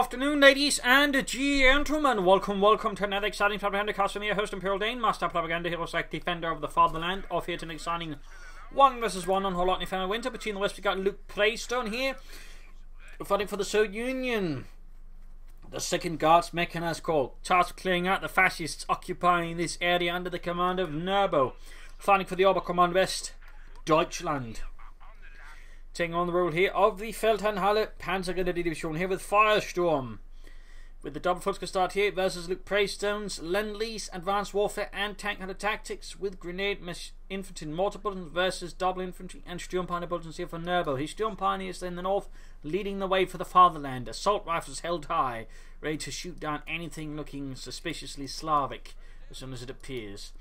afternoon, ladies and gentlemen. Welcome to another exciting Propagandacast from your host, Imperial Dane, Master Propaganda Hero Slack Defender of the Fatherland. Off here to an exciting 1 vs 1 on Holotny Final Winter. Between the West, we got LukePraisestone here. We're fighting for the Soviet Union. The second Guards mechanized corps. Task clearing out the fascists occupying this area under the command of Nerbo. Fighting for the Oberkommand West, Deutschland. Taking on the role here of the Feldherrnhalle Panzergrenadier here with Firestorm. With the double focus start here versus LukePraisestone's Lend-Lease Advanced Warfare and Tank Hunter Tactics with Grenade Infantry Mortar Bulletins versus Double Infantry and Sturmpioneer Bulletins here for Nerbo. His Sturmpioneers in the north leading the way for the fatherland. Assault rifles held high, ready to shoot down anything looking suspiciously Slavic as soon as it appears.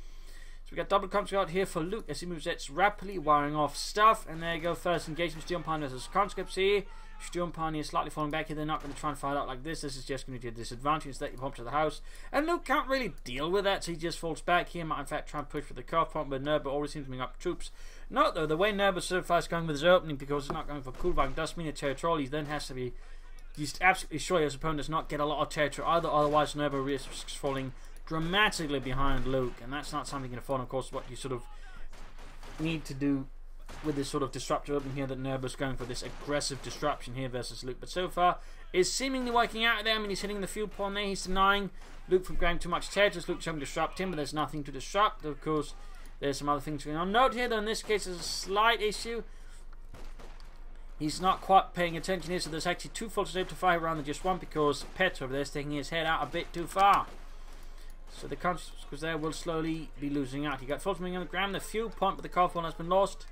We got double conscript out here for Luke as he moves it rapidly, wiring off stuff. And there you go, first engagement. Sturmpioneer versus conscripts here. Sturmpioneer slightly falling back here. They're not going to try and fight out like this. This is just going to be a disadvantage that you pump to the house. And Luke can't really deal with that, so he just falls back here. Might in fact try and push for the cuff point, but Nerbo always seems to bring up troops. Note though, the way Nerbo certifies going with his opening, because it's not going for Kulvang, does mean a territorial. He then has to be just absolutely sure his opponent does not get a lot of territory either, otherwise Nerbo risks falling dramatically behind Luke, and that's not something you can afford. Of course, what you sort of need to do with this sort of disruptor opening here, that Nerbo's going for this aggressive disruption here versus Luke, but so far is seemingly working out there. I mean, he's hitting the fuel point there, he's denying Luke from grabbing too much territory. Luke's trying to disrupt him, but there's nothing to disrupt. Of course, there's some other things going on. Note here, though, in this case, there's a slight issue. He's not quite paying attention here, so there's actually two forces able to fire rather than just one, because Petro over there is taking his head out a bit too far. So the conscripts there will slowly be losing out. You got Fulton on the ground, the fuel point, but the car phone has been lost.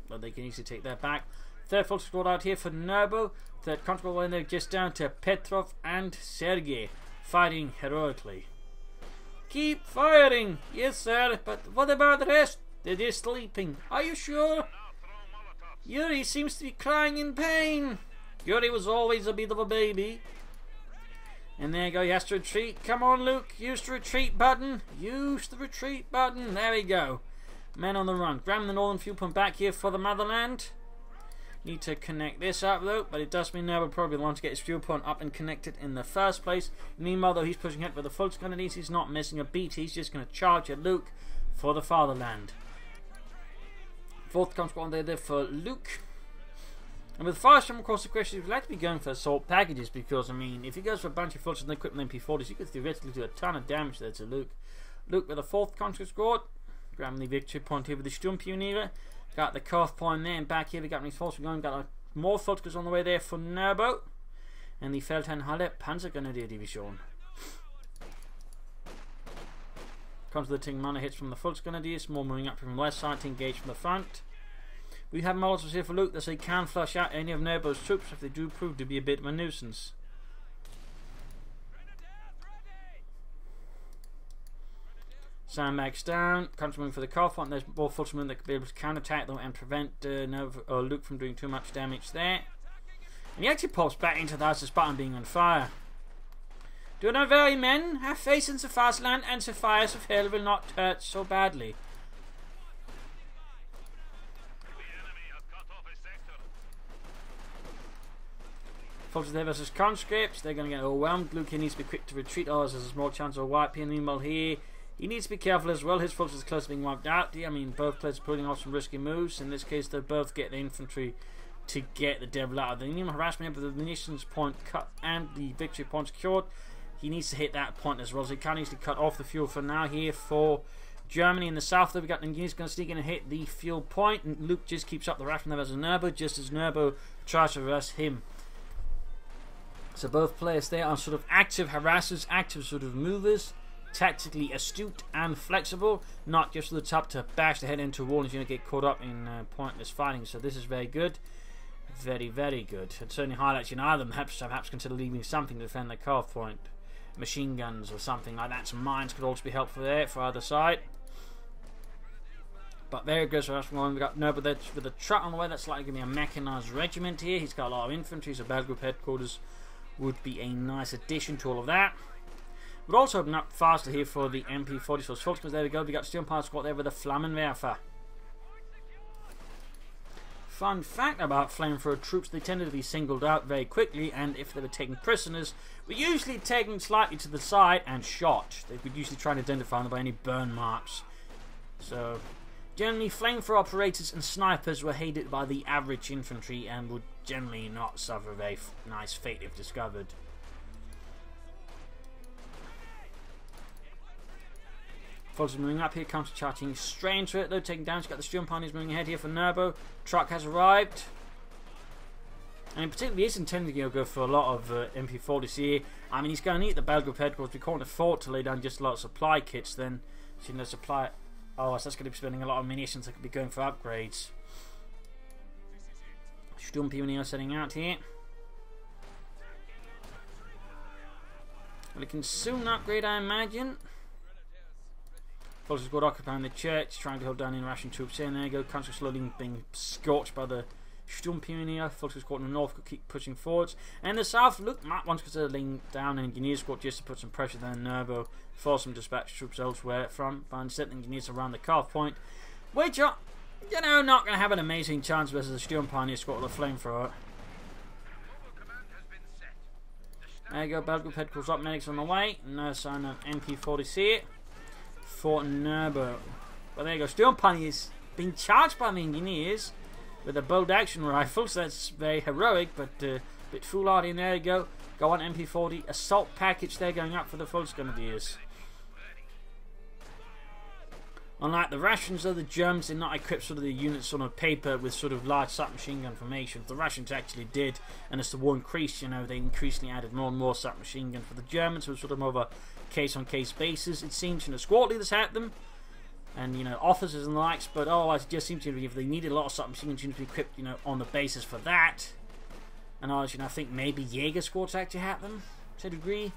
But they can easily take that back. Third Fulton squad out here for Nerbo. Third conscript in there just down to Petrov and Sergei, fighting heroically. Keep firing! Yes, sir, but what about the rest? They're just sleeping. Are you sure? Yuri seems to be crying in pain. Yuri was always a bit of a baby. And there you go, he has to retreat. Come on, Luke, use the retreat button. Use the retreat button. There we go. Men on the run. Grabbing the northern fuel point back here for the motherland. Need to connect this up, though, but it does mean now we'll probably want to get his fuel point up and connected in the first place. Meanwhile, though, he's pushing ahead with the full grenadiers. He's not missing a beat. He's just going to charge at Luke for the fatherland. Fourth comes one there for Luke. And with Firestorm, of course, the question is, we'd like to be going for assault packages, because, I mean, if he goes for a bunch of fulls and equipment MP40s, he could theoretically do a ton of damage there to Luke. Luke with the fourth conscript squad, grabbing the victory point here with the Sturmpioneer. Got the cuff point there, and back here we got his forces going. Got more focus on the way there for Nerbo. And the Feldherrnhalle Panzergrenadier Division. Comes to the Tingmana, hits from the Volksgrenadiers, more moving up from the west side to engage from the front. We have Molotovs here for Luke that they can flush out any of Nerbo's troops if they do prove to be a bit of a nuisance. Sandbags down, countryman for the car front. There's more Fulton that could be able to counterattack them and prevent Luke from doing too much damage there. And he actually pops back into the house despite him being on fire. Do not worry, men. Have faith in the fatherland, and the fires of hell will not hurt so badly. Fulton there versus conscripts. They're going to get overwhelmed. Luke here needs to be quick to retreat. Oh, there's a small chance of a wipe here. Meanwhile here, he needs to be careful as well. His forces are close to being wiped out. I mean, both players are pulling off some risky moves. In this case, they'll both get the infantry to get the devil out of the enemy harassment with the munitions point cut and the victory point secured. He needs to hit that point as well, so he can easily cut off the fuel for now here for Germany. In the south, though, we got Ningi's going to sneak in and hit the fuel point, and Luke just keeps up the harassment there versus Nerbo, just as Nerbo tries to harass him. So both players there are sort of active harassers, active sort of movers, tactically astute and flexible, not just to the top to bash the head into a wall and you're going to get caught up in pointless fighting. So this is very good. Very, very good. It certainly highlights you either perhaps consider leaving something to defend the car point. Machine guns or something like that. Some mines could also be helpful there for either side. But very good. So we got Nerbo there with a truck on the way. That's likely going to be a mechanized regiment here. He's got a lot of infantry, so battle group headquarters would be a nice addition to all of that. Would also open up faster here for the MP40. So Fulton, there we go. We got Sturmpioneer squad there with a Flammenwerfer. Fun fact about flamethrower troops, they tended to be singled out very quickly, and if they were taken prisoners, were usually taken slightly to the side and shot. They would usually try and identify them by any burn marks. So, generally, flamethrower operators and snipers were hated by the average infantry and would generally not suffer a very nice fate if discovered. Folks are moving up here, counter-charging straight into it though, taking damage. Got the Sturm Pioneers moving ahead here for Nerbo. Truck has arrived. And in particular, he is intending to go for a lot of MP40s here. I mean, he's going to need the beleaguered headquarters. We can't afford to lay down just a lot of supply kits then. So, you know, supply... Oh, so that's going to be spending a lot of munitions that could be going for upgrades. Sturm Pioneers setting out here. Well, it can soon upgrade, I imagine. Forces squad occupying the church, trying to hold down in Russian troops here. And there you go, country slowly being scorched by the Sturm Pioneer. Forces squad in the north could keep pushing forwards. And in the south, look, Matt wants to laying down an engineer squad just to put some pressure there on Nerbo. Force them to dispatch troops elsewhere from. But instead, the engineers around the carve point, which are, you know, not going to have an amazing chance versus the Sturm Pioneer squad with a flamethrower. There you go, beleaguered headquarters up, medics on the way. No sign of MP40s here for Nerbo. But there you go, Sturm Pioneers being charged by the engineers with a bolt action rifle, so that's very heroic, but a bit foolhardy. And there you go, go on MP40 assault package there going up for the Volksgrenadiers. Unlike the Russians, though, the Germans did not equip sort of the units on paper with sort of large submachine gun formations. The Russians actually did, and as the war increased, you know, they increasingly added more and more submachine gun. For the Germans, it was sort of more of a case-on-case basis. It seems, you know, squad leaders had them, and, you know, officers and the likes, but otherwise it just seems to be if they needed a lot of submachine guns to be equipped, you know, on the basis for that. And others, you know, I think maybe Jaeger squads actually had them to a degree.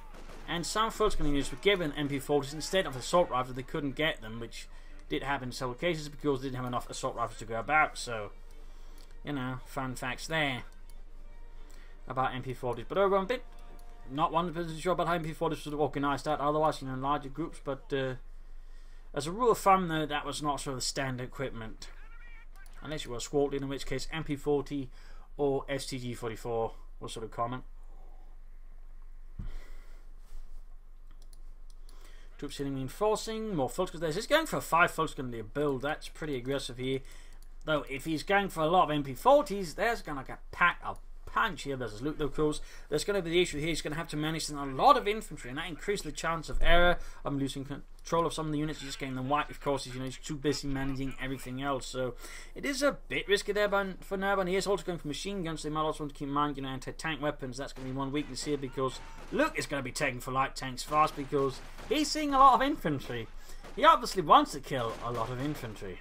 And some Volksgrenadiers were given MP40s instead of assault rifles. They couldn't get them, which did happen in several cases because they didn't have enough assault rifles to go about. So, you know, fun facts there about MP40s. But overall, I'm a bit not 100% sure about how MP40s sort of organised out. Otherwise, you know, in larger groups. But as a rule of thumb, though, that was not sort of the standard equipment, unless you were a squad leader, in which case MP40 or STG-44 was sort of common. Troops hitting reinforcing, more Volksgrenadiers. He's going for a 5 Volksgrenadier build. That's pretty aggressive here. Though, if he's going for a lot of MP40s, there's going to get packed a punch here versus Luke, though, of course. There's going to be the issue here. He's going to have to manage a lot of infantry, and that increases the chance of error. I'm losing control of some of the units, just getting them wiped. Of course, you know, he's too busy managing everything else. So, it is a bit risky there for Nerbo, and he is also going for machine guns. So, they might also want to keep in mind, you know, anti-tank weapons. That's going to be one weakness here because Luke is going to be taken for light tanks fast because he's seeing a lot of infantry. He obviously wants to kill a lot of infantry.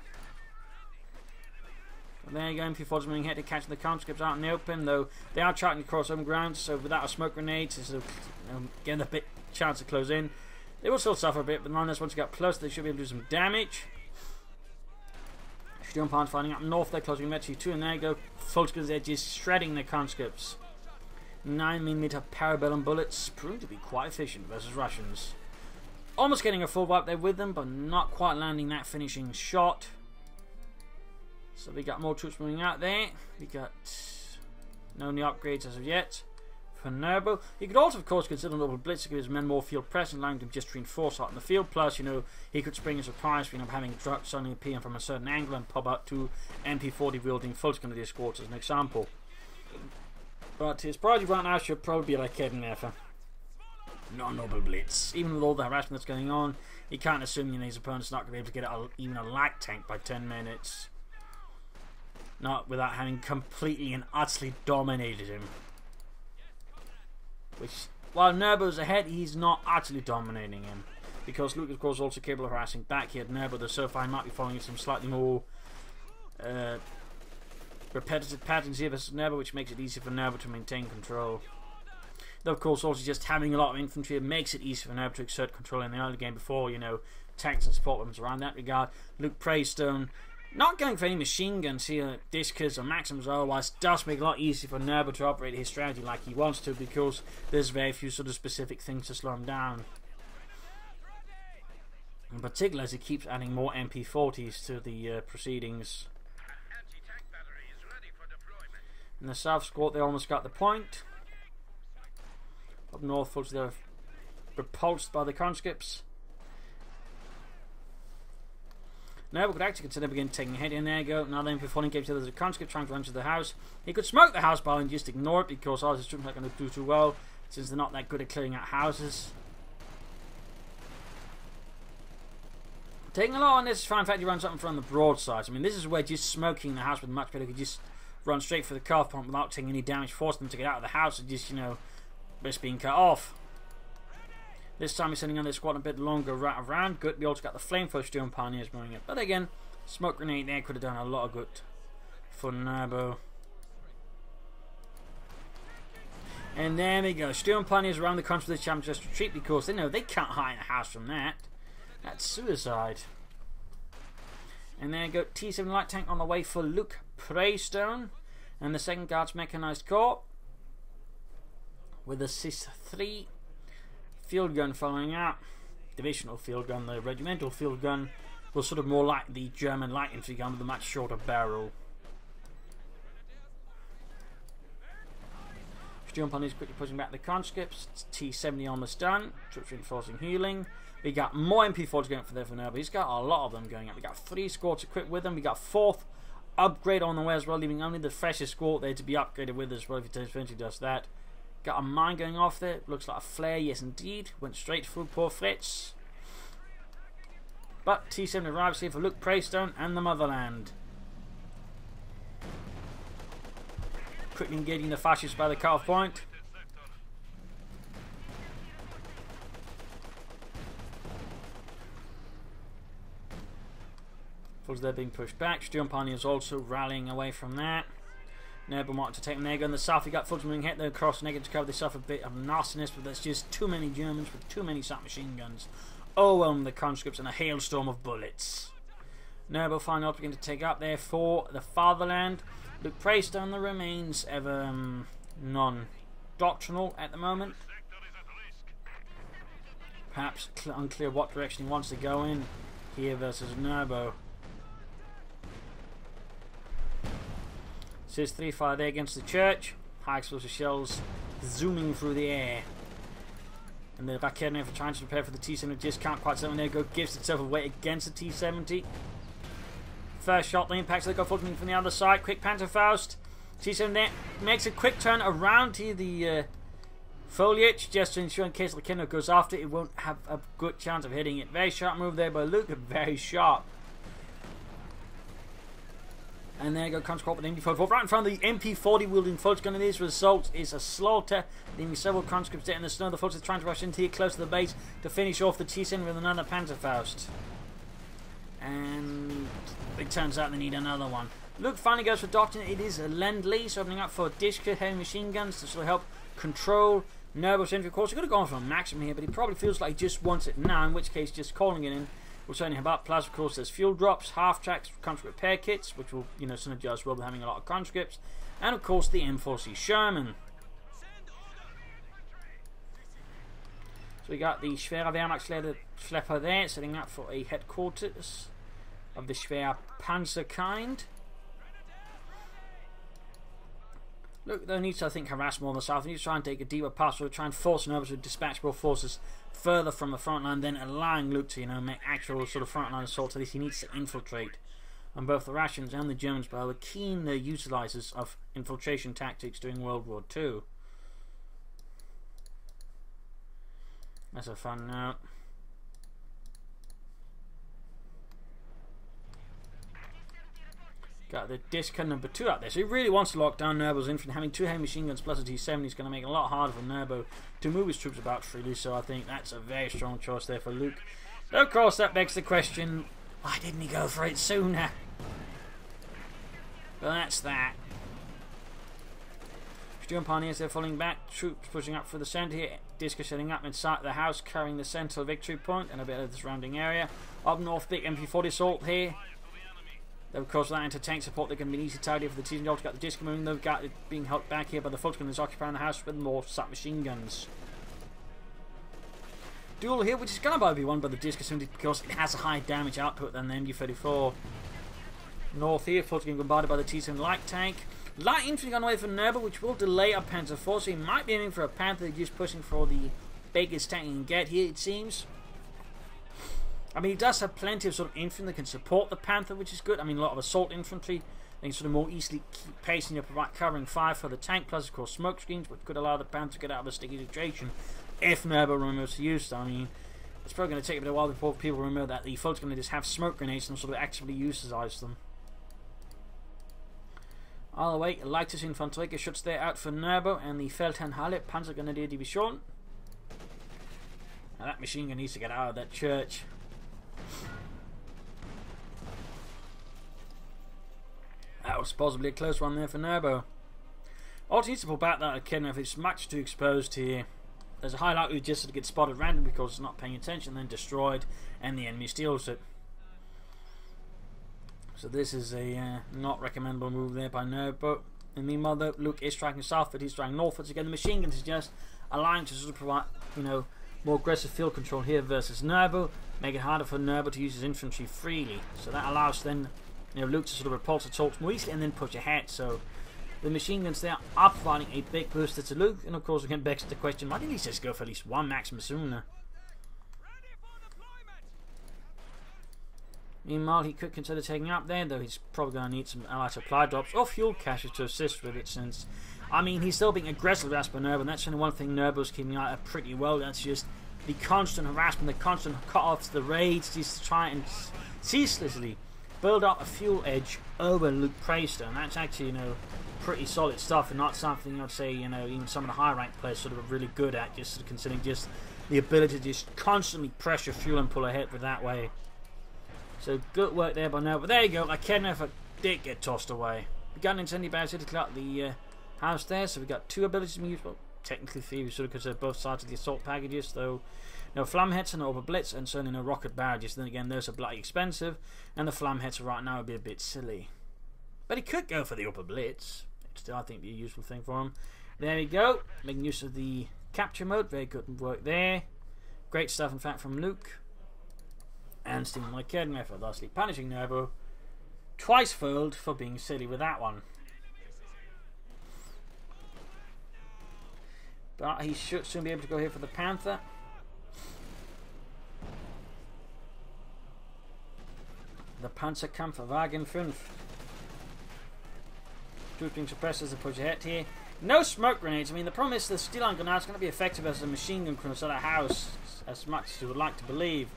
But there you go, MP40's moving ahead to catch the conscripts out in the open, though they are charging across open ground, so without a smoke grenade, so getting a bit chance to close in. They will still suffer a bit, but nonetheless, once you get close, they should be able to do some damage. Sturm Pioneers fighting up north, they're closing Metri 2, and there you go, Volksgrenadiers, they're just shredding their conscripts. 9mm parabellum bullets, proving to be quite efficient versus Russians. Almost getting a full wipe there with them, but not quite landing that finishing shot. So we got more troops moving out there. We got no new upgrades as of yet for Nerbo. He could also, of course, consider an double blitz to give his men more field presence, allowing them just to reinforce out in the field. Plus, you know, he could spring a surprise, you know, having trucks suddenly appear from a certain angle and pop out two MP40 wielding Volksgrenadier squads as an example. But his priority right now should probably be like heading there for non-noble blitz. Even with all the harassment that's going on, he can't assume, you know, his opponent's not going to be able to get even a light tank by 10 minutes. Not without having completely and utterly dominated him. Which, while Nerbo's ahead, he's not utterly dominating him. Because Luke, of course, is also capable of harassing back here at Nerbo, though so far he might be following some slightly more repetitive patterns here versus Nerbo, which makes it easier for Nerbo to maintain control. Though, of course, also just having a lot of infantry, it makes it easier for Nerbo to exert control in the early game before, you know, tanks and support weapons around that regard. LukePraisestone, not going for any machine guns here, Discus or Maxims or otherwise, does make it a lot easier for Nerbo to operate his strategy like he wants to, because there's very few sort of specific things to slow him down. In particular, as he keeps adding more MP40s to the proceedings. In the south squad, they almost got the point. Up north, folks, they're repulsed by the conscripts. Now we could actually consider beginning taking a hit in there. Go. Now then, before he gave to the conscript trying to enter the house, he could smoke the house by and just ignore it because all his troops are not going to do too well since they're not that good at clearing out houses. Taking a lot on this, try in fact you run something from the broadside. I mean, this is where just smoking the house would much better. You could just run straight for the carve point without taking any damage, force them to get out of the house and just, you know, risk being cut off. This time he's sending on this squad a bit longer right around. Good, we also got the flamethrower steel pioneers moving it. But again, smoke grenade there could have done a lot of good for Nerbo. And there we go. Steel pioneers around the country with the champions just retreat because they know they can't hide in a house from that. That's suicide. And there you go. T7 light tank on the way for LukePraisestone. And the 2nd Guards Mechanized Corps. With a COH2 field gun following out. Divisional field gun. The regimental field gun was sort of more like the German light infantry gun with a much shorter barrel. Steel pioneers quickly pushing back the conscripts. It's T70 almost done. Troops reinforcing healing. We got more MP40s going up for there for now, but he's got a lot of them going up. We got 3 squads equipped with them. We got 4th upgrade on the way as well, leaving only the freshest squad there to be upgraded with as well if he eventually does that. Got a mine going off there. Looks like a flare, yes indeed. Went straight through poor Fritz. But T7 arrives here for LukePraisestone and the motherland. Quickly engaging the fascists by the cut-off point. As they're being pushed back. Steel pioneers also rallying away from that. Nerbo wanted to take them there. In the south, we got Fulton being hit there across negative to cover. They suffer a bit of nastiness, but there's just too many Germans with too many submachine guns. Overwhelming the conscripts in a hailstorm of bullets. Nerbo finally up begin to take up there for the fatherland. LukePraisestone the remains ever non-doctrinal at the moment. Perhaps unclear what direction he wants to go in here versus Nerbo. Says 3-5 there against the church. High explosive shells zooming through the air. And the Raketner for trying to prepare for the T-70 just can't quite set. There go gives itself away against the T-70. First shot, the impacts they go full from the other side. Quick Panzerfaust. T-70 there makes a quick turn around to the foliage just to ensure in case the Raketner goes after it, it won't have a good chance of hitting it. Very sharp move there by Luke, very sharp. And there you go, conscript with the MP40 right in front of the MP40 wielding Fultz gun. And this result is a slaughter, leaving several conscripts dead in the snow. The Fultz is trying to rush into here close to the base to finish off the T-70 with another Panzerfaust. And it turns out they need another one. Luke finally goes for Doctrine. It is a Lend-Lease opening up for discrete heavy machine guns to sort of help control Nerbo's infantry. Of course, he could have gone for a maximum here, but he probably feels like he just wants it now, in which case just calling it in. We'll certainly have up. Plus, of course, there's fuel drops, half-tracks, conscript repair kits, which will, you know, synergize well with having a lot of conscripts. And, of course, the M4C Sherman. So we got the Schwere Wehrmachtsschlepper there, setting up for a headquarters of the Schwer Panzer kind. Look, they need to, I think, harass more on the south. They need to try and take a deeper pass, or try and force Nerbo to dispatch more forces further from the front line, then allowing Luke to, you know, make actual sort of frontline assaults. So this he needs to infiltrate. And both the Russians and the Germans, by were keen utilisers of infiltration tactics during World War II. That's a fun note. Got the Disca number 2 out there. So he really wants to lock down Nerbo's infantry. Having 2 heavy machine guns plus a T-70 is going to make it a lot harder for Nerbo to move his troops about freely. So I think that's a very strong choice there for Luke. But of course, that begs the question, why didn't he go for it sooner? But that's that. Steel pioneers, they're falling back. Troops pushing up for the centre here. Disca setting up inside the house, carrying the central victory point and a bit of the surrounding area. Up north, big MP40 assault here. Of course, that anti-tank support, they're going to be easy target for the T-70. They've got the Disca moving. They've got it being held back here by the Fultz gunners occupying the house with more submachine guns. Duel here, which is going to be won by the Disca simply because it has a higher damage output than the MG34. North here, Fultz getting bombarded by the T-70 light tank. Light infantry gone away for Nerbo, which will delay a Panzer IV, so he might be aiming for a Panther, just pushing for the biggest tank he can get here, it seems. I mean, he does have plenty of sort of infantry that can support the Panther, which is good. I mean, a lot of assault infantry. They can sort of more easily keep pacing up, provide covering fire for the tank, plus, of course, smoke screens, which could allow the Panther to get out of a sticky situation if Nerbo remembers to use them. I mean, it's probably going to take a bit of a while before people remember that the foe's going to just have smoke grenades and sort of actively utilize them. Either way, leichtes Infanterie should stay out for Nerbo and the Feldherrnhalle Panzergrenadier Division. Now that machine gun needs to get out of that church. That was possibly a close one there for Nerbo. Also needs to pull back that Kedma if it's much too exposed here. There's a high likelihood just to get spotted randomly because it's not paying attention, then destroyed, and the enemy steals it. So this is a not recommendable move there by Nerbo. And meanwhile, though, Luke is striking southward, he's striking northwards again. The machine guns is just allowing to sort of provide, you know, more aggressive field control here versus Nerbo, make it harder for Nerbo to use his infantry freely. So that allows then, you know, Luke to sort of repulse assaults more easily and then push ahead. So the machine guns there are providing a big booster to Luke, and of course again begs the question, why didn't he just go for at least one Maxima sooner? Meanwhile, he could consider taking up there, though he's probably going to need some allied supply drops or fuel caches to assist with it, since, I mean, he's still being aggressive as per Nerbo, and that's only one thing Nerbo's keeping out of pretty well. That's just the constant harassment, the constant cut-offs, the raids, just to try and ceaselessly build up a fuel edge over LukePraisestone. That's actually, you know, pretty solid stuff, and not something I'd say, you know, even some of the high-ranked players sort of are really good at, just considering just the ability to just constantly pressure fuel and pull ahead with that way. So good work there by now, but there you go. Kedma did get tossed away. We got an incendiary barrage to clear out the house there, so we got two abilities to use. Well, technically three, we sort of consider both sides of the assault packages, though no Flammhets and no Blitz, and certainly no rocket barrages. Then again, those are bloody expensive, and the Flammhets right now would be a bit silly. But he could go for the upper Blitz. It'd still, I think, be a useful thing for him. There we go, making use of the capture mode. Very good work there. Great stuff, in fact, from Luke. And stealing my Kedma for thusly punishing Nerbo twice fold for being silly with that one. But he should soon be able to go here for the Panther. The Panzerkampfwagen 5. Trooping suppressors to push ahead here. No smoke grenades. I mean, the problem is the steel iron grenade is going to be effective as a machine gun cruiser at a house, as much as you would like to believe.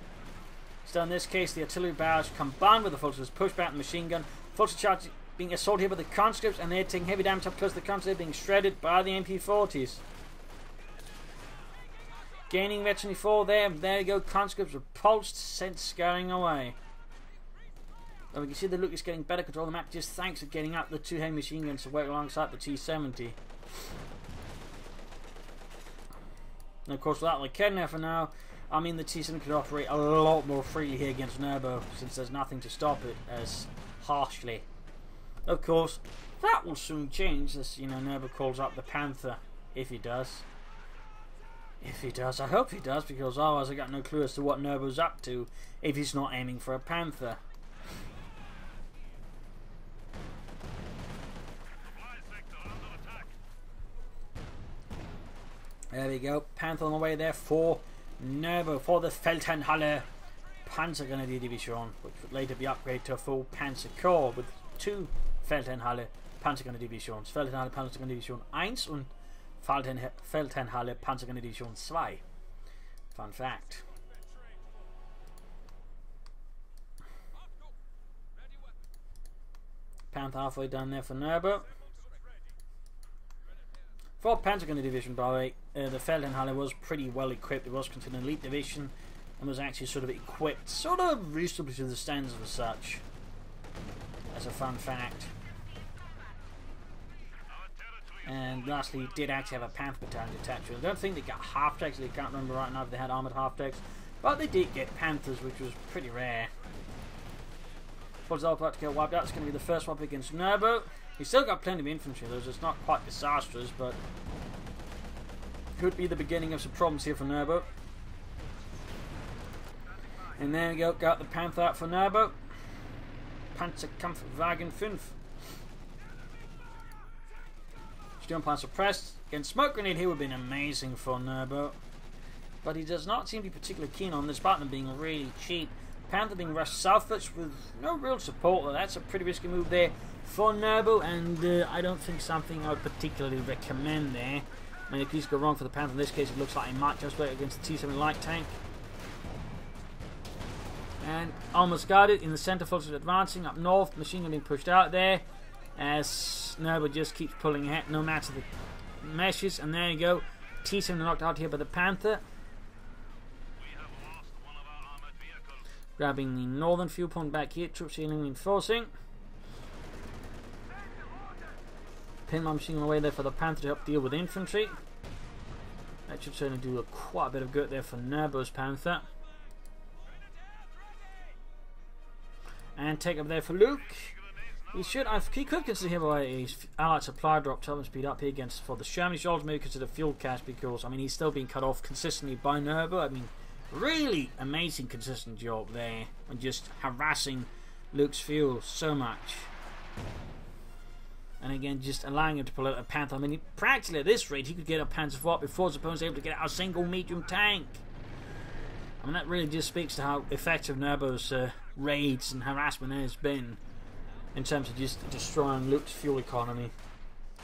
Still, in this case, the artillery barrage combined with the Fulters push back the machine gun. Fulter charge being assaulted here by the conscripts, and they're taking heavy damage up close to the conscripts, being shredded by the MP40s. Gaining veteran 4 there. There you go. Conscripts repulsed, sent scurrying away. And we can see that Luke is getting better control of the map just thanks to getting out the two heavy machine guns to work alongside the T-70. And of course, without the Kedma for now, I mean, the T-70 could operate a lot more freely here against Nerbo, since there's nothing to stop it as harshly. Of course, that will soon change as, you know, Nerbo calls up the Panther, if he does. If he does, I hope he does, because otherwise I got no clue as to what Nerbo's up to if he's not aiming for a Panther. There we go, Panther on the way there for Nerbo, for the Feldherrnhalle Panzergrenadier Division, which would later be upgraded to a full Panzer Corps with two Feldherrnhalle Panzergrenadier Divisions, Feldherrnhalle Panzergrenadier Division 1 und Feldherrnhalle Panzergrenadier Division 2. Fun fact. Panther halfway down there for Nerbo. For Panzergrenadier Division, by the way, the Feldherrnhalle was pretty well equipped. It was considered an elite division and was actually sort of equipped sort of reasonably to the standards of such. That's a fun fact. And lastly, he did actually have a Panther battalion attached to it. I don't think they got half-decks, I can't remember right now if they had armoured half-decks, but they did get Panthers, which was pretty rare. Forces all about to get wiped out. It's going to be the first one against Nerbo. He's still got plenty of infantry, though, so it's not quite disastrous, but could be the beginning of some problems here for Nerbo. And there we go, got the Panther out for Nerbo. Panzerkampfwagen 5. Steel Plant suppressed. Again, smoke grenade here would have been amazing for Nerbo. But he does not seem to be particularly keen on this, despite them being really cheap. Panther being rushed southwards with no real support. That's a pretty risky move there for Nerbo, and I don't think something I would particularly recommend there. I mean, if these go wrong for the Panther, in this case it looks like he might just work against the T7 light tank. And almost got it in the centre, forces advancing up north. Machine gun being pushed out there as Nerbo just keeps pulling ahead no matter the meshes. And there you go, T7 knocked out here by the Panther. Grabbing the northern fuel point back here, troops healing, reinforcing. Pin my machine gun away there for the Panther to help deal with infantry. That should certainly do quite a bit of good there for Nerbo's Panther. And take up there for Luke. He could consider here by a allied supply drop to help him speed up here against for the Sherman. He should also maybe consider fuel cache because I mean he's still being cut off consistently by Nerbo. I mean, really amazing consistent job there and just harassing Luke's fuel so much. And again, just allowing him to pull out a Panther. I mean, practically at this rate, he could get a Panzer IV before his opponent's able to get out a single medium tank. I mean, that really just speaks to how effective Nerbo's raids and harassment has been in terms of just destroying Luke's fuel economy.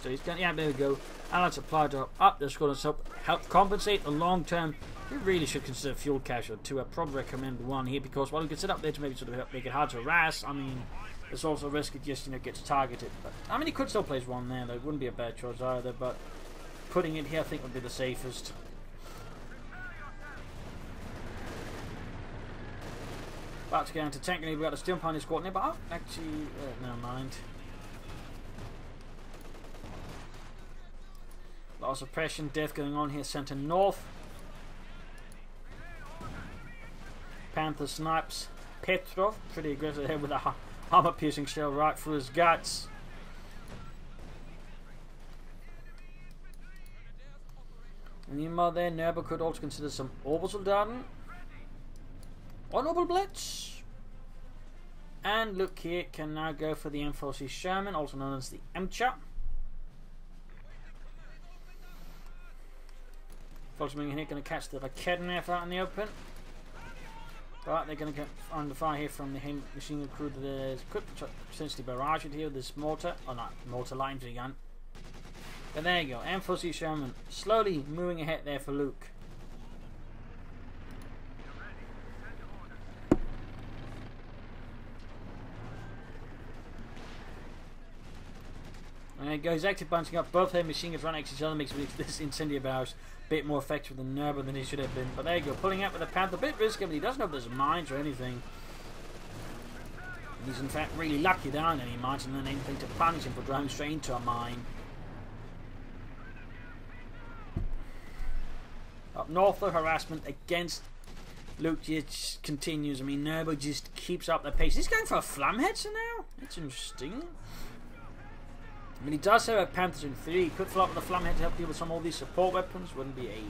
So he's going, yeah, there we go. Allied supply drop up. That's going to help compensate the long term. We really should consider fuel cache or two. I'd probably recommend one here because while you can sit up there to maybe sort of make it hard to harass, I mean, there's also a risk it just gets targeted. But I mean, he could still place one there. That wouldn't be a bad choice either. But putting it here, I think, would be the safest. About to get into tank grenade. We've got a steel pioneer squad nearby. Oh, actually, never mind. A lot of suppression, death going on here, centre north. Panther snipes Petrov, pretty aggressive here with a armor-piercing shell right through his guts. And meanwhile there, Nerbo could also consider some Obersoldaten. Honorable Blitz. And Luke here can now go for the M4C Sherman, also known as the MCHA. Volkswagen here going to catch the Raketenwerfer out in the open. But they're going to get under fire here from the machine gun crew that could essentially barrage it here with this mortar, or not, mortar light infantry gun. But there you go, M4C Sherman slowly moving ahead there for Luke. And there you go, he's active bunching up both their machine guns right next to each other, makes this incendiary barrage a bit more effective than Nerbo than he should have been. But there you go, pulling out with the Panther, a bit risky, but he doesn't know if there's mines or anything. He's in fact really lucky there aren't any mines and then anything to punish him for driving straight into a mine. Up north, the harassment against Luke just continues. I mean, Nerbo just keeps up the pace. He's going for a flamheads now? That's interesting. I mean, he does have a Panthers in 3. He could fill up with a flamhead to help deal with some of all these support weapons. Wouldn't be a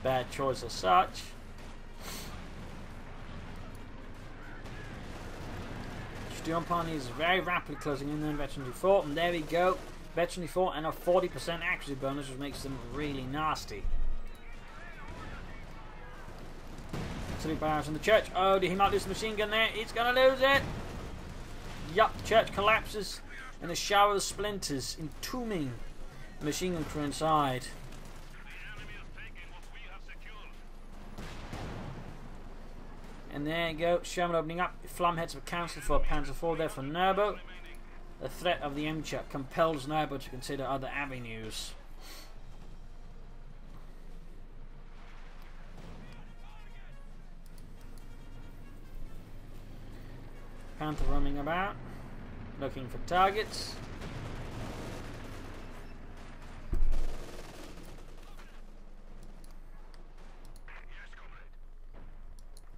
bad choice as such. Steel Pioneer is very rapidly closing in on Veteran 4. And there we go. Veteran 4 and a 40% accuracy bonus, which makes them really nasty. Absolute barrage in the church. Oh, did he might lose the machine gun there? He's going to lose it. Yup, church collapses in a shower of splinters, entombing the machine gun crew inside. And there you go, Sherman opening up. Flamheads were cancelled for Panzer IV there for Nerbo. The threat of the MCHA compels Nerbo to consider other avenues. Panther roaming about, looking for targets.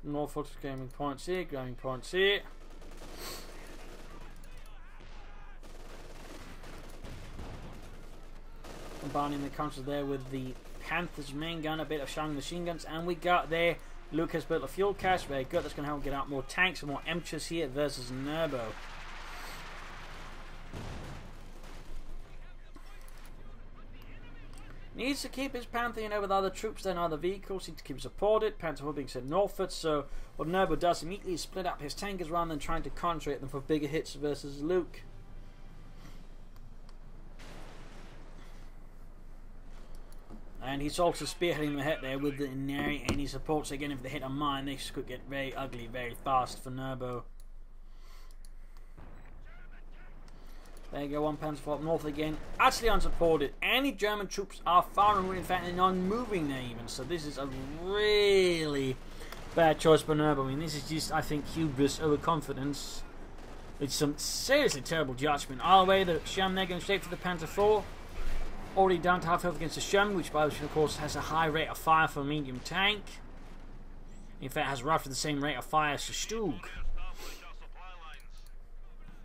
Norfolk's gaming points here, gaming points here. Combining the counters there with the Panther's main gun, a bit of shining machine guns, and we got there. Luke has built a fuel cache, very good. That's going to help get out more tanks and more MCHAs here versus Nerbo. Needs to keep his Panther, you know, with other troops then other vehicles. Needs to keep supported. Panther 4 being sent northward. So what Nerbo does immediately is split up his tankers rather than trying to concentrate them for bigger hits versus Luke. And he's also spearheading the hit there with the Inari, and he supports again. If they hit a mine, this could get very ugly very fast for Nerbo. There you go, one Panzer IV up north again. Actually unsupported. Any German troops are far and away, in fact, they're not moving there even. So this is a really bad choice for Nerbo. I mean, this is just, I think, hubris, overconfidence. It's some seriously terrible judgment. Either way, the Sherman, they're going straight for the Panzer IV. Already down to half health against the Sherman, which by the way, of course, has a high rate of fire for a medium tank. In fact, has roughly the same rate of fire as the Stug.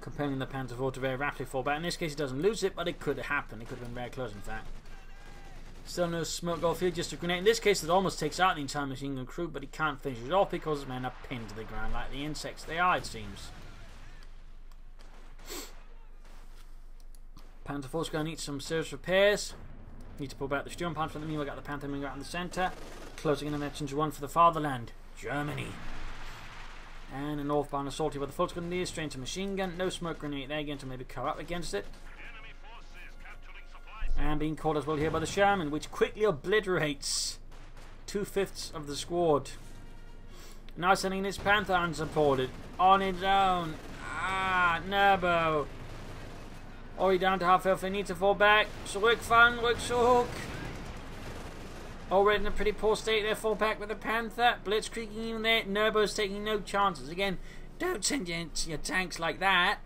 Compelling the Panzer IV to very rapidly fall back. In this case, he doesn't lose it, but it could have happened. It could have been very close, in fact. Still no smoke off here, just a grenade. In this case, it almost takes out the entire machine gun crew, but he can't finish it off because his men are pinned to the ground like the insects they are, it seems. Panzer IV's going to need some serious repairs. Need to pull back the Sturm Panzer from the meanwhile. Got the Panther moving out in the centre. Closing in on that to one for the fatherland, Germany. And a northbound assault here with the Fultz gun near, straight into machine gun. No smoke grenade there again to maybe cover up against it. And being caught as well here by the Sherman, which quickly obliterates 2/5 of the squad. Now sending this Panther unsupported on its own. Nerbo. Already down to half health, they need to fall back. Zurückfahren, Rückzug. Already in a pretty poor state, they fall back with the Panther. Blitzkrieging even there. Nerbo's taking no chances. Again, don't send your tanks like that.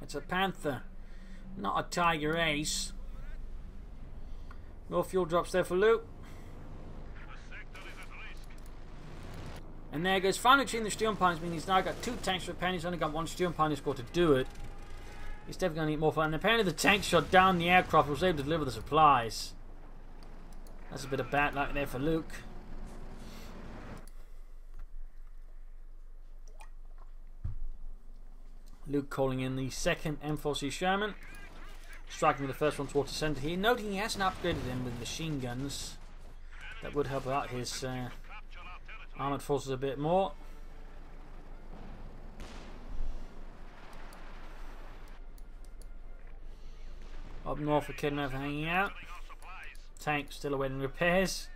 It's a Panther, not a Tiger Ace. More fuel drops there for Luke. And there goes finally between the Sturmpanies, meaning he's now got 2 tanks for repair. He's only got 1 Sturmpanier squad to do it. He's definitely going to need more fun. And apparently the tank shot down the aircraft, was able to deliver the supplies. That's a bit of bad luck there for Luke. Luke calling in the second M4C Sherman. Striking with the first one towards the centre here. Noting he hasn't upgraded him with machine guns. That would help out his armoured forces a bit more. Up north for Kidnap hanging out. Tank still awaiting repairs.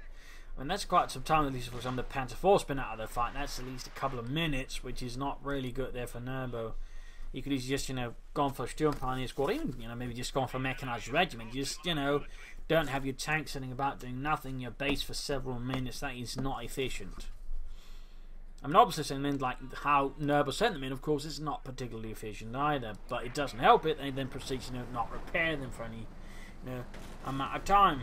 I mean, that's quite some time, at least for some of the Panther IV's been out of the fight. That's at least a couple of minutes, which is not really good there for Nerbo. You could easily just, you know, gone for a Sturmpanier squad, even, you know, maybe just gone for a mechanised regiment. Just, you know, don't have your tank sitting about doing nothing in your base for several minutes. That is not efficient. I mean, obviously, something like how Nerbo sent them in, of course, is not particularly efficient either. But it doesn't help it. They then proceed to, you know, not repair them for any, you know, amount of time.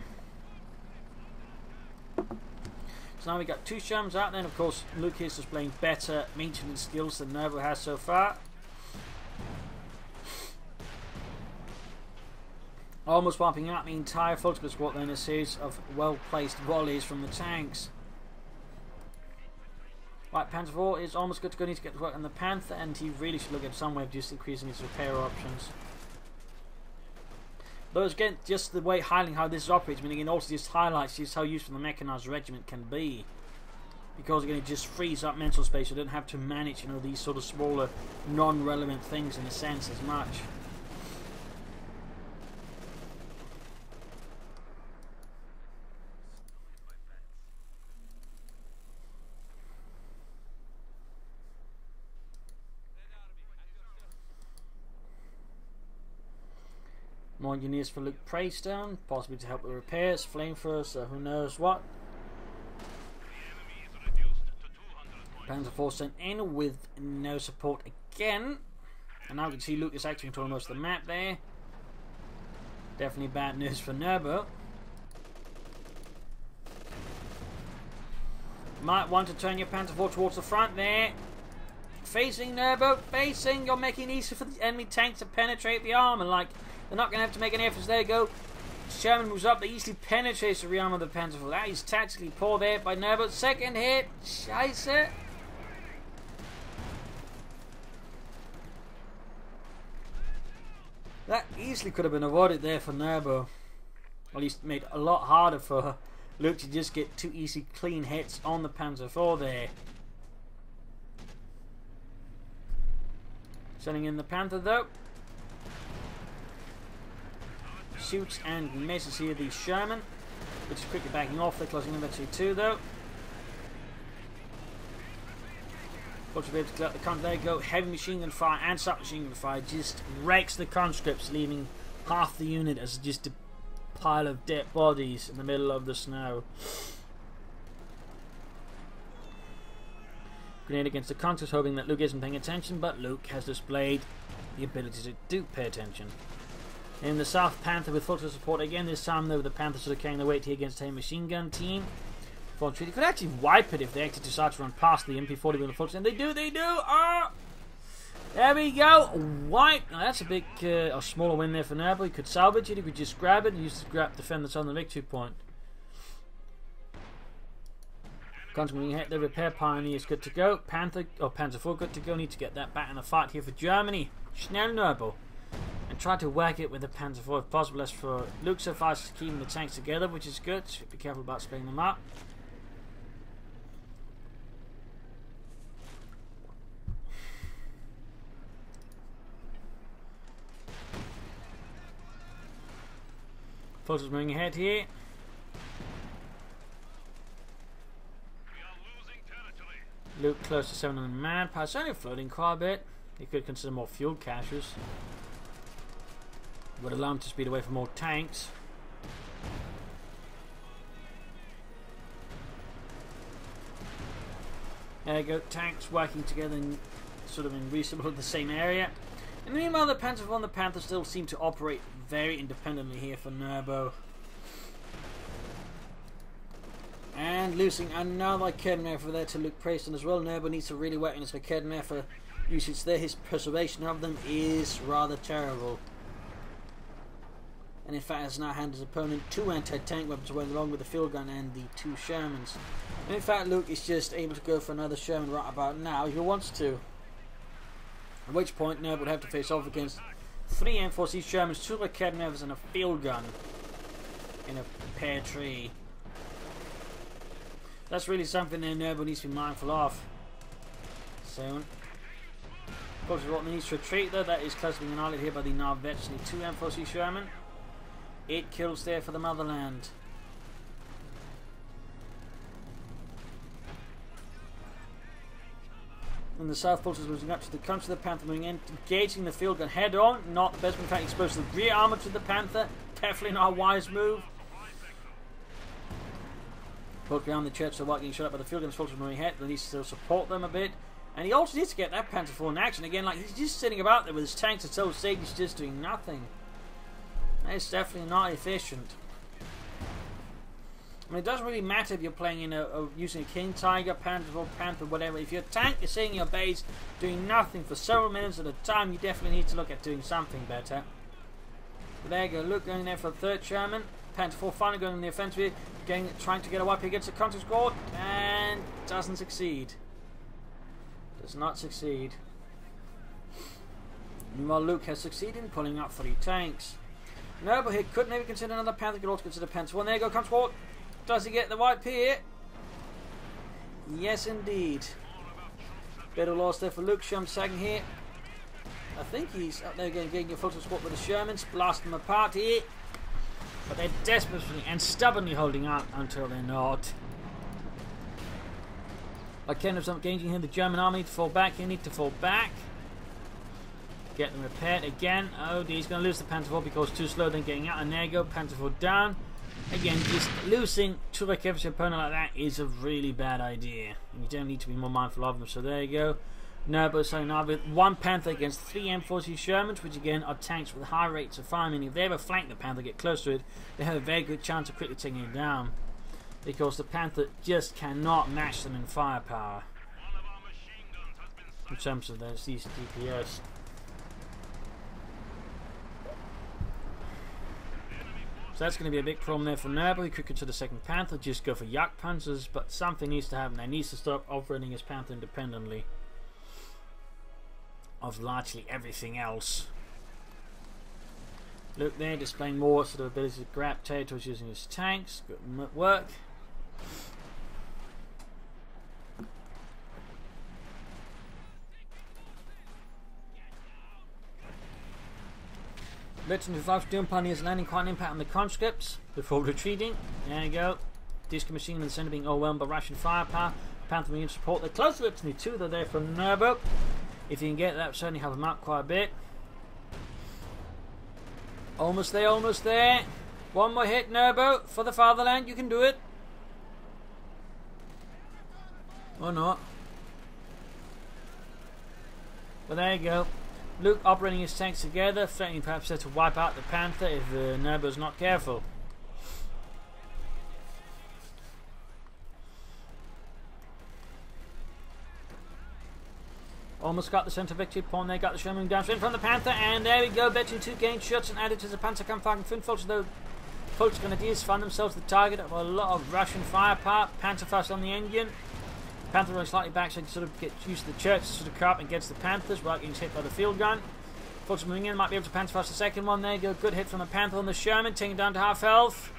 So now we got 2 Shermans out there, and of course, Luke is displaying better maintenance skills than Nerbo has so far. Almost wiping out the entire Volkswagen squad in a series of well-placed volleys from the tanks. Right, Panther IV is almost good to go. Needs to get to work on the Panther, and he really should look at some way of just increasing his repair options. Though again, just the way highlighting how this operates, I mean, again, also just highlights just how useful the mechanised regiment can be. Because again, it just frees up mental space. You don't have to manage, you know, these sort of smaller, non-relevant things in a sense as much. More engineers for LukePraisestone, possibly to help with repairs, flamethrowers, so who knows what. Panzer IV sent in with no support again. And now we can see Luke is actually controlling most of the map there. Definitely bad news for Nerbo. Might want to turn your Panzer IV towards the front there. Facing Nerbo, facing, you're making it easier for the enemy tanks to penetrate the armour. Like, they're not going to have to make any efforts. There you go. Sherman moves up, they easily penetrates the rear arm of the Panzer IV. That is tactically poor there by Nerbo. Second hit, Scheiße. That easily could have been avoided there for Nerbo. At least made it a lot harder for Luke to just get 2 easy clean hits on the Panzer IV there. Sending in the Panther though. Shoots and misses here the Sherman, which is quickly backing off. They're closing infantry too though. Fortunately, able to collect the con. There you go. Heavy machine gun fire and submachine gun fire just wrecks the conscripts, leaving half the unit as just a pile of dead bodies in the middle of the snow. Grenade against the conscripts, hoping that Luke isn't paying attention, but Luke has displayed the ability to do pay attention. In the South, Panther with full support again. This time though, the Panthers are carrying the weight here against a heavy machine gun team. They could actually wipe it if they actually decide to run past the MP40 with the full, and they do. Oh! There we go. Wipe. Now that's a big, a smaller win there for Nerbo. He could salvage it. He could just grab it and use the grab defend that's on the victory point. Continuing ahead, the repair pioneer is good to go. Panzer IV good to go. Need to get that back in the fight here for Germany. Schnell Nerbo. And try to work it with the Panzer IV if possible. As for Luke, so far is keeping the tanks together, which is good. Should be careful about splitting them up. Forces moving ahead here. Luke close to 700 manpower. It's only floating quite a bit. You could consider more fuel caches. Would allow him to speed away for more tanks. There you go. Tanks working together in sort of in reasonable the same area. And meanwhile, the Panzer IV and the Panther still seem to operate very independently here for Nerbo. And losing another Kednefer there to LukePraisestone as well. Nerbo needs to really work on his Kednefer usage there. His preservation of them is rather terrible. And in fact has now handed his opponent 2 anti-tank weapons away along with the field gun and the 2 Shermans. And in fact Luke is just able to go for another Sherman right about now if he wants to. At which point Nerbo would have to face off against 3 M4C Shermans, 2 Kednefers and a field gun in a pear tree. That's really something that Nerbo needs to be mindful of. Soon. Of course, what needs to retreat though, that is close to being annihilated here by the now virtually 2 M4C Sherman. 8 kills there for the motherland. And the South forces moving up to the country, the Panther moving in, engaging the field gun head on. Not the best, but in fact exposed to the rear armor to the Panther. Definitely not a wise move. Poke around the church, so while getting shot up by the field gun, forces moving ahead, at least still support them a bit. And he also needs to get that Panther IV in action again. Like he's just sitting about there with his tanks at so stage, he's just doing nothing. That is definitely not efficient. I mean, it doesn't really matter if you're playing in using a King Tiger, Panther, whatever. If your tank is sitting in your base doing nothing for several minutes at a time, you definitely need to look at doing something better. But there you go, Luke going there for the 3rd Sherman. Panther IV finally going in the offensive, trying to get a wipe against the counter squad, and doesn't succeed. Does not succeed. Meanwhile, Luke has succeeded in pulling up 3 tanks. No, but he could maybe consider another Panther, could also consider Panther. There you go, comes forward. Does he get the wipe here? Yes, indeed. Bit of loss there for Luke. Sherman sagging here. I think he's up there again, getting a full support with the Shermans, blasting them apart here. But they're desperately and stubbornly holding out until they're not. Like Kendall's not engaging here, the German army need to fall back. They need to fall back. Get them repaired again. Oh, he's going to lose the Panther IV because too slow, then getting out. And there you go, Panther IV down. Again, just losing to a every opponent like that is a really bad idea. And you don't need to be more mindful of them. So there you go. Nerbo starting now with 1 Panther against 3 M40 Shermans, which again are tanks with high rates of fire, meaning if they ever flank the Panther, get close to it, they have a very good chance of quickly taking it down. Because the Panther just cannot match them in firepower. In terms of their CC DPS. So that's going to be a big problem there for Nerbo. He could consider 2nd Panther, just go for Yak Panzers, but something needs to happen. They needs to stop operating his Panther independently of largely everything else. Luke there displaying more sort of ability to grab territories using his tanks. Good work. Veteran revives Doom Pioneers landing quite an impact on the conscripts before retreating. There you go. Disco Machine in the centre being overwhelmed by Russian firepower. Panther Marine support. They're close to Ipsony too. They're there from Nerbo. If you can get that, certainly have them out quite a bit. Almost there, almost there. One more hit, Nerbo, for the fatherland. You can do it. Or not. But there you go. Luke operating his tanks together, threatening perhaps to wipe out the Panther if Nerbo's not careful. Almost got the centre victory point there, got the Sherman downstream from the Panther, and there we go. Veteran 2 gained shots and added to the Panzerkampfwagen 5. Though Polish Grenadiers find themselves the target of a lot of Russian firepower. Panzerfaust on the engine. Panther running slightly back so he can sort of get used to the church, sort of crap against the Panthers without getting hit by the field gun. Polish moving in, might be able to Panzerfaust the second one. There you go, good hit from the Panther on the Sherman, taking down to half health.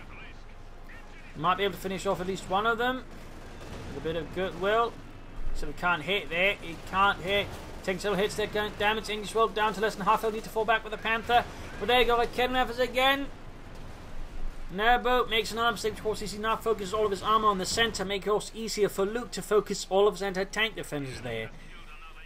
Might be able to finish off at least one of them with a bit of goodwill. So we can't hit there, he can't hit. Taking several hits there, going damage. English world down to less than half health, need to fall back with the Panther. But there you go, like Kednevers again. Nerbo makes another mistake, of course. He now focuses all of his armour on the centre, making it also easier for Luke to focus all of his anti-tank defenders there.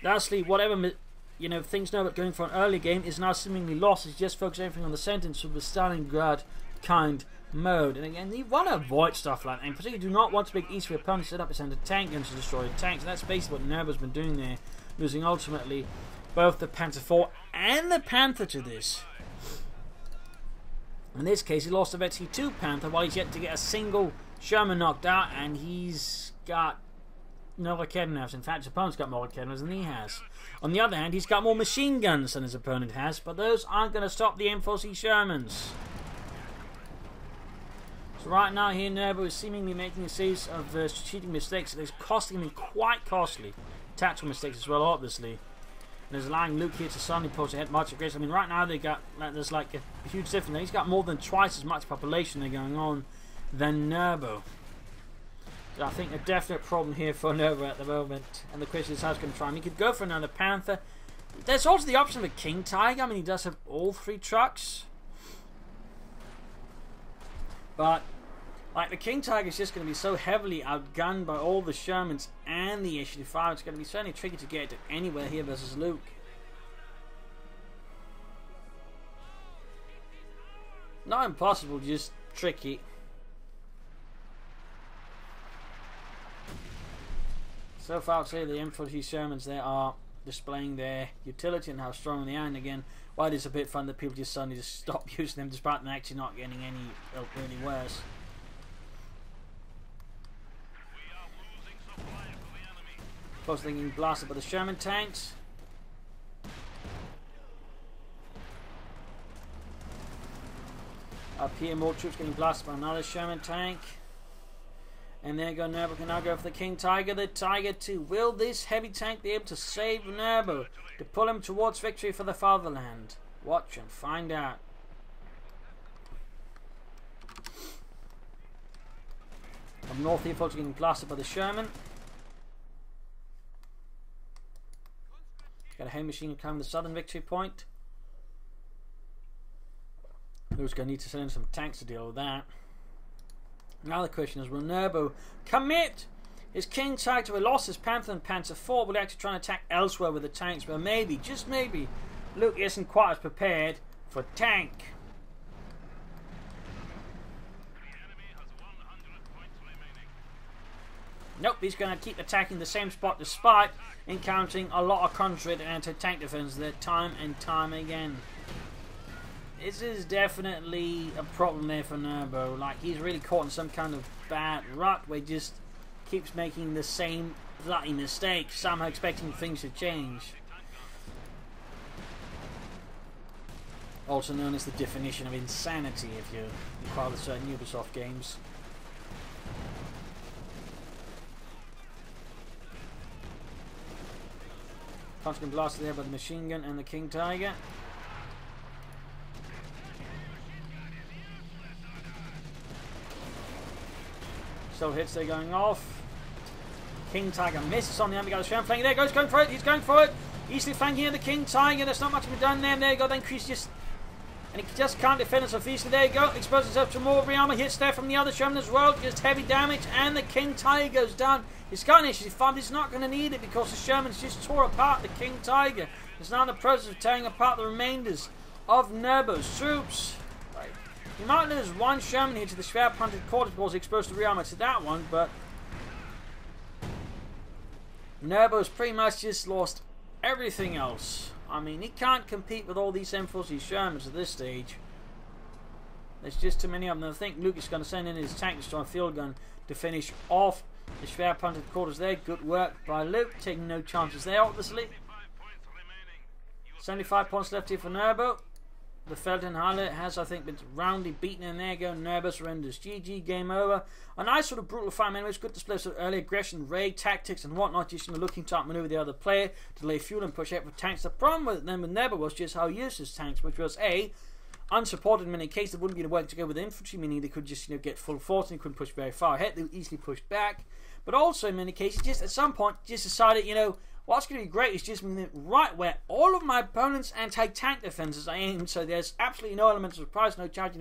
Lastly, whatever things Nerbo going for an early game is now seemingly lost. He's just focused everything on the centre in sort of a Stalingrad kind mode. And again, you want to avoid stuff like that, and particularly do not want to make it easy for opponents to set up his anti-tank guns to destroy tanks. And that's basically what Nerbo's been doing there, losing ultimately both the Panther 4 and the Panther to this. In this case, he lost the Vetsy 2 Panther while he's yet to get a single Sherman knocked out, and he's got no Kednevs. In fact, his opponent's got more Kednevs than he has. On the other hand, he's got more machine guns than his opponent has, but those aren't going to stop the M4C Shermans. So right now here, Nerbo is seemingly making a series of strategic mistakes that is costing him quite costly. Tactical mistakes as well, obviously. And is allowing Luke here to suddenly push ahead much aggressive. I mean, right now there's like a huge difference. He's got more than twice as much population there going on than Nerbo. So I think a definite problem here for Nerbo at the moment. And the question is how he's going to try. I mean, he could go for another Panther. There's also the option of a King Tiger. I mean, he does have all 3 trucks. But like the King Tiger is just going to be so heavily outgunned by all the Shermans and the H-35. It's going to be certainly tricky to get anywhere here versus Luke. Not impossible, just tricky. So far, I'd say the infantry Shermans there are displaying their utility and how strong they are. And again, why it is a bit fun that people just suddenly just stop using them despite them actually not getting any worse. Of course, they're getting blasted by the Sherman tanks. Up here, more troops getting blasted by another Sherman tank. And there you go, Nerbo can now go for the King Tiger, the Tiger 2. Will this heavy tank be able to save Nerbo, to pull him towards victory for the fatherland? Watch and find out. Up north here, folks are getting blasted by the Sherman. Got a heavy machine coming to the southern victory point. Who's going to need to send in some tanks to deal with that? Now the question is, will Nerbo commit his King Tiger? He lost his Panther and Panther 4. Will he actually try and attack elsewhere with the tanks? But maybe, just maybe, Luke isn't quite as prepared for tank. Nope, he's going to keep attacking the same spot despite encountering a lot of concentrated anti-tank defense there time and time again. This is definitely a problem there for Nerbo. Like, he's really caught in some kind of bad rut where he just keeps making the same bloody mistake, somehow expecting things to change. Also known as the definition of insanity if you're part of certain Ubisoft games. Constant blasted there by the machine gun and the King Tiger. Still hits, they're going off. King Tiger misses on the enemy guy's flank. There goes, going for it. He's going for it. Easily flanking here the King Tiger. There's not much to be done there. There you go. Then Crease just... And he just can't defend himself easily. There you go. Exposes himself to more rearmor. Hits there from the other Sherman as well. Just heavy damage. And the King Tiger goes down. His gun issue found he's not going to need it because the Shermans just tore apart the King Tiger. He's now in the process of tearing apart the remainders of Nerbo's troops. Right. He might lose one Sherman here to the Schwer punted quarters because he exposed the rearmor to that one, but Nerbo's pretty much just lost everything else. I mean, he can't compete with all these M40 Shermans at this stage. There's just too many of them. I think Luke is going to send in his tank destroyer field gun to finish off the Schwer punted quarters there. Good work by Luke, taking no chances there, obviously. 75 points left here for Nerbo. The Felton Harley has, I think, been roundly beaten, and there you go. Nerbo surrenders. GG, game over. A nice sort of brutal fight, man. It was good display of early aggression, raid tactics, and whatnot. Just looking to outmaneuver the other player to lay fuel and push out for tanks. The problem with them with Nerbo was just how he used his tanks, which was A, unsupported in many cases. They wouldn't be able to work together with infantry, meaning they could just get full force and couldn't push very far ahead. They were easily pushed back. But also, in many cases, just at some point, just decided, what's going to be great is just right where all of my opponent's anti-tank defenses are aimed, so there's absolutely no element of surprise, no chance,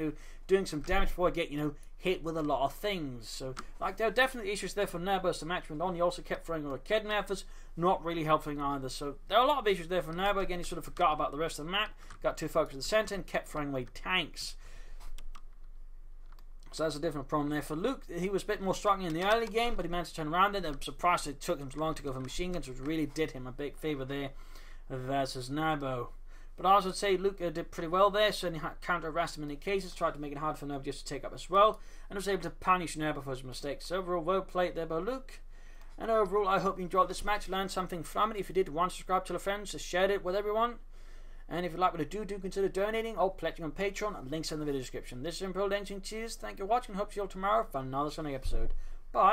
doing some damage before I get, hit with a lot of things. So, there are definitely issues there for Nerbo as the match went on. He also kept throwing all the Kedden efforts, not really helping either. So, there are a lot of issues there for Nerbo. Again, he sort of forgot about the rest of the map, got too focused on the center, and kept throwing away tanks. So that's a different problem there for Luke. He was a bit more striking in the early game, but he managed to turn around it. I'm surprised it took him so long to go for machine guns, which really did him a big favour there versus Nerbo. But I would say Luke did pretty well there. Certainly counter-harassed him in many cases, tried to make it hard for Nerbo just to take up as well, and was able to punish Nerbo for his mistakes. So overall, well played there by Luke. And overall, I hope you enjoyed this match, learned something from it. If you did, subscribe to your friends, share it with everyone. And if you'd like me to do consider donating or pledging on Patreon. Links in the video description. This is Imperial Dancing. Cheers. Thank you for watching. Hope to see you all tomorrow for another Sunday episode. Bye.